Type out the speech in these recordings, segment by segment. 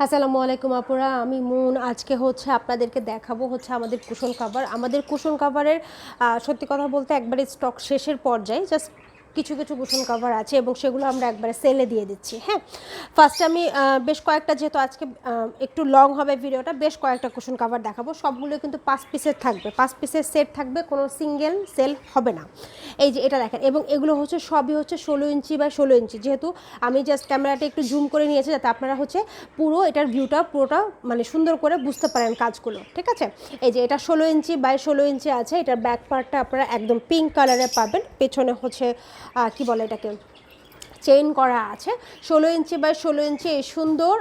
আসসালামু আলাইকুম আপুরা, আমি মুন। আজকে আপনাদেরকে দেখাবো আমাদের কুশন কাভার। আমাদের কুশন কাভারের সত্যি কথা বলতে একবারে স্টক শেষের পর্যায়ে। জাস্ট কিছু কিছু কুশন কাভার আছে এবং সেগুলো আমরা একবারে সেলে দিয়ে দিচ্ছি। হ্যাঁ, ফার্স্টে আমি বেশ কয়েকটা, যেহেতু আজকে একটু লং হবে ভিডিওটা, বেশ কয়েকটা কুশন কাভার দেখাবো। সবগুলো কিন্তু 5 পিসের থাকবে, 5 পিসের সেট থাকবে, কোনো সিঙ্গেল সেল হবে না। এই যে এটা দেখেন, এবং এগুলো সবই 16 ইঞ্চি বাই 16 ইঞ্চি। যেহেতু আমি জাস্ট ক্যামেরাটা একটু জুম করে নিয়েছি যাতে আপনারা পুরো এটার ভিউটা পুরোটা মানে সুন্দর করে বুঝতে পারেন কাজগুলো, ঠিক আছে। এই যে এটা 16 ইঞ্চি বাই 16 ইঞ্চি আছে। এটার ব্যাক পার্টটা আপনারা একদম পিঙ্ক কালারে পাবেন। পেছনে কি বলে এটাকে, চেইন করা আছে। 16 ইঞ্চি বাই 16 ইঞ্চি এই সুন্দর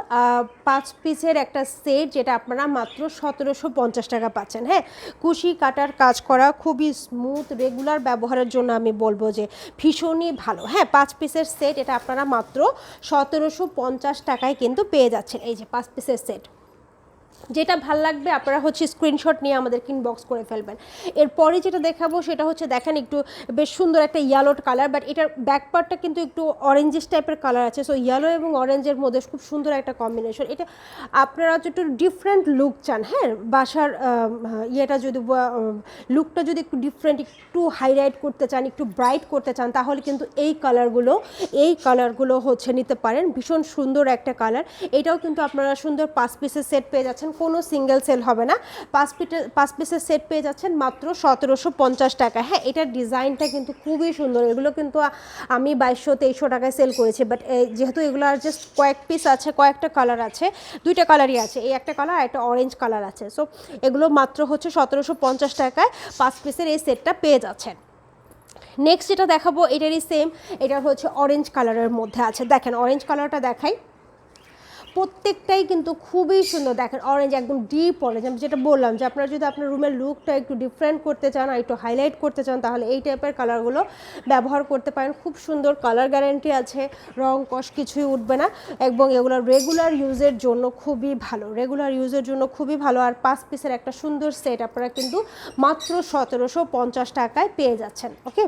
5 পিসের একটা সেট, যেটা আপনারা মাত্র 1750 টাকা পাচ্ছেন। হ্যাঁ, কুশি কাটার কাজ করা, খুবই স্মুথ, রেগুলার ব্যবহারের জন্য আমি বলবো যে ভীষণই ভালো। হ্যাঁ, 5 পিসের সেট, এটা আপনারা মাত্র 1750 টাকায় কিন্তু পেয়ে যাচ্ছেন। এই যে 5 পিসের সেট, যেটা ভাল লাগবে আপনারা স্ক্রিনশট নিয়ে আমাদেরকে ইনবক্স করে ফেলবেন। এরপরে যেটা দেখাবো সেটা দেখেন, একটু বেশ সুন্দর একটা ইয়েলো কালার, বাট এটার ব্যাক পার্টটা কিন্তু একটু অরেঞ্জিস টাইপের কালার আছে। সো ইয়েলো এবং অরেঞ্জের মধ্যে খুব সুন্দর একটা কম্বিনেশন। এটা আপনারা একটু ডিফারেন্ট লুক চান, হ্যাঁ, বাসার ইয়েটা যদি লুকটা যদি একটু ডিফারেন্ট, একটু হাইলাইট করতে চান, একটু ব্রাইট করতে চান, তাহলে কিন্তু এই কালারগুলো নিতে পারেন। ভীষণ সুন্দর একটা কালার। এটাও কিন্তু আপনারা সুন্দর 5 পিসের সেট পেয়ে যাচ্ছেন, কোনো সিঙ্গেল সেল হবে না। 5 পিসের সেট পেয়ে যাচ্ছেন মাত্র 1750 টাকা। হ্যাঁ, এটার ডিজাইনটা কিন্তু খুবই সুন্দর। এগুলো কিন্তু আমি 2200-2300 টাকায় সেল করেছি, বাট যেহেতু এগুলো আর জাস্ট কয়েক পিস আছে, কয়েকটা কালার আছে, দুইটা কালারই আছে, এই একটা কালার আর একটা অরেঞ্জ কালার আছে। সো এগুলো মাত্র 1750 টাকায় 5 পিসের এই সেটটা পেয়ে যাচ্ছেন। নেক্সট যেটা দেখাবো এটারই সেম, এটা অরেঞ্জ কালারের মধ্যে আছে। দেখেন অরেঞ্জ কালারটা দেখাই, প্রত্যেকটাই কিন্তু খুবই সুন্দর। দেখেন অরেঞ্জ, একদম ডিপ অরেঞ্জ। আমি যেটা বললাম যে আপনারা যদি আপনার রুমের লুকটা একটু ডিফারেন্ট করতে চান আর একটু হাইলাইট করতে চান, তাহলে এই টাইপের কালারগুলো ব্যবহার করতে পারেন। খুব সুন্দর কালার গ্যারেন্টি আছে, রং কষ কিছুই উঠবে না, এবং এগুলো রেগুলার ইউজের জন্য খুবই ভালো, আর 5 পিসের একটা সুন্দর সেট আপনারা কিন্তু মাত্র 1750 টাকায় পেয়ে যাচ্ছেন। ওকে,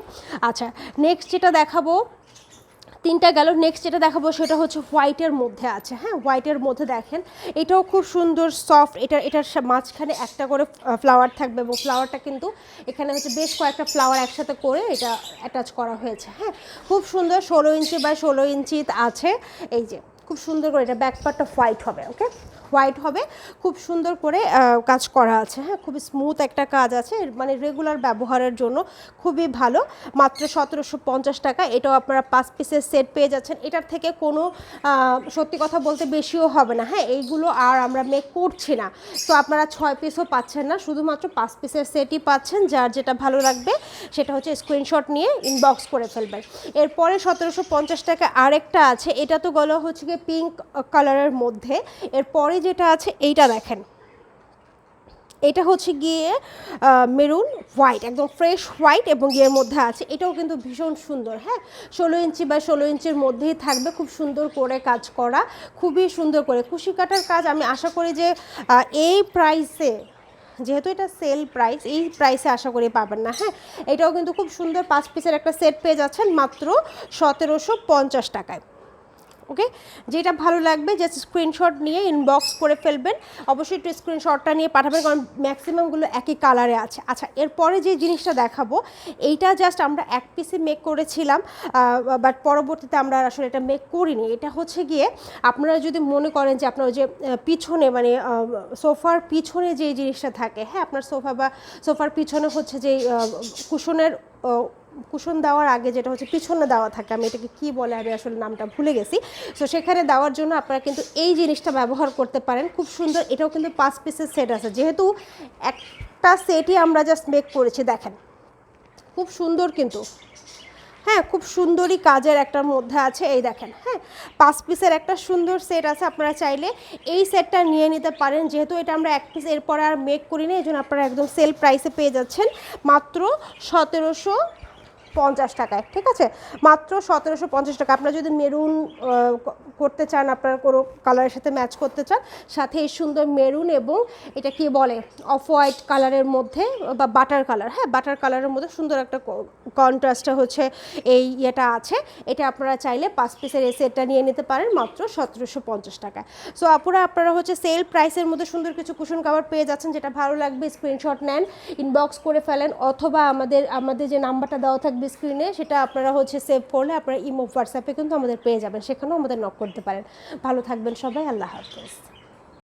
আচ্ছা, নেক্সট যেটা দেখাবো, তিনটা গেল। নেক্সট যেটা দেখাবো সেটা হোয়াইটের মধ্যে আছে। হ্যাঁ, হোয়াইটের মধ্যে দেখেন, এটাও খুব সুন্দর সফট। এটার মাঝখানে একটা করে ফ্লাওয়ার থাকবে, এবং ফ্লাওয়ারটা কিন্তু এখানে বেশ কয়েকটা ফ্লাওয়ার একসাথে করে এটা অ্যাটাচ করা হয়েছে। হ্যাঁ, খুব সুন্দর। 16 ইঞ্চি বাই 16 ইঞ্চি আছে। এই যে খুব সুন্দর করে এটা ব্যাক পার্টটা হোয়াইট হবে। ওকে, হোয়াইট হবে, খুব সুন্দর করে কাজ করা আছে। হ্যাঁ, খুবই স্মুথ একটা কাজ আছে, মানে রেগুলার ব্যবহারের জন্য খুবই ভালো। মাত্র 1750 টাকা। এটাও আপনারা 5 পিসের সেট পেয়ে যাচ্ছেন। এটার থেকে কোনো সত্যি কথা বলতে বেশিও হবে না। হ্যাঁ, এইগুলো আর আমরা মেক করছি না, তো আপনারা 6 পিসও পাচ্ছেন না, শুধুমাত্র 5 পিসের সেটই পাচ্ছেন। যার যেটা ভালো লাগবে সেটা স্ক্রিনশট নিয়ে ইনবক্স করে ফেলবেন। এরপরে 1750 টাকা আরেকটা আছে, এটা তো গলা গিয়ে পিঙ্ক কালারের মধ্যে। এরপরে যেটা আছে এইটা দেখেন, এটা গিয়ে মেরুন হোয়াইট, একদম ফ্রেশ হোয়াইট, এবং এর মধ্যে আছে। এটাও কিন্তু ভীষণ সুন্দর। হ্যাঁ, 16 ইঞ্চি বা 16 ইঞ্চির মধ্যেই থাকবে, খুব সুন্দর করে কাজ করা, খুবই সুন্দর করে কুশি কাটার কাজ। আমি আশা করি যে এই প্রাইসে, যেহেতু এটা সেল প্রাইস, এই প্রাইসে আশা করি পাবেন না। হ্যাঁ, এটাও কিন্তু খুব সুন্দর 5 পিসের একটা সেট পেয়ে যাচ্ছেন মাত্র 1750 টাকায়। ওকে, যেটা ভালো লাগবে জাস্ট স্ক্রিনশট নিয়ে ইনবক্স করে ফেলবেন। অবশ্যই একটু স্ক্রিনশটটা নিয়ে পাঠাবেন, কারণ ম্যাক্সিমামগুলো একই কালারে আছে। আচ্ছা, এরপরে যে জিনিসটা দেখাবো, এইটা জাস্ট আমরা এক পিসে মেক করেছিলাম, বাট পরবর্তীতে আমরা আসলে এটা মেক করিনি। এটা গিয়ে আপনারা যদি মনে করেন যে আপনার যে পিছনে, মানে সোফার পিছনে যে জিনিসটা থাকে, হ্যাঁ, আপনার সোফার পিছনে যে কুশন দেওয়ার আগে যেটা পিছনে দেওয়া থাকে, আমি এটাকে কী বলে, আমি আসলে নামটা ভুলে গেছি। সো সেখানে দেওয়ার জন্য আপনারা কিন্তু এই জিনিসটা ব্যবহার করতে পারেন, খুব সুন্দর। এটাও কিন্তু 5 পিসের সেট আছে, যেহেতু একটা সেটই আমরা জাস্ট মেক করেছি। দেখেন খুব সুন্দর কিন্তু, হ্যাঁ, খুব সুন্দরই কাজের একটার মধ্যে আছে। এই দেখেন, হ্যাঁ, 5 পিসের একটা সুন্দর সেট আছে। আপনারা চাইলে এই সেটটা নিয়ে নিতে পারেন, যেহেতু এটা আমরা এক পিস এরপরে আর মেক করি না, এই জন্য আপনারা একদম সেল প্রাইসে পেয়ে যাচ্ছেন মাত্র 1750 টাকায়, ঠিক আছে, মাত্র 1750 টাকা। আপনারা যদি মেরুন করতে চান, আপনার কোনো কালারের সাথে ম্যাচ করতে চান, সাথে এই সুন্দর মেরুন এবং এটা কি বলে অফ হোয়াইট কালারের মধ্যে বা বাটার কালার, হ্যাঁ বাটার কালারের মধ্যে সুন্দর একটা কন্ট্রাস্টটা হচ্ছে এই ইয়েটা আছে। এটা আপনারা চাইলে 5 পিসের এই সেটটা নিয়ে নিতে পারেন মাত্র 1750 টাকায়। সো আপুরা আপনারা হচ্ছে সেল প্রাইসের মধ্যে সুন্দর কিছু কুশন কাভার পেয়ে যাচ্ছেন, যেটা ভালো লাগবে স্ক্রিনশট নেন, ইনবক্স করে ফেলেন, অথবা আমাদের যে নাম্বারটা দেওয়া থাকবে স্ক্রিনে সেটা আপনারা হচ্ছে সেভ করলে আপনারা ইমো হোয়াটসঅ্যাপে কিন্তু আমাদের পেয়ে যাবেন, সেখানেও আমাদের নক করতে পারেন। ভালো থাকবেন সবাই, আল্লাহ হাফেজ।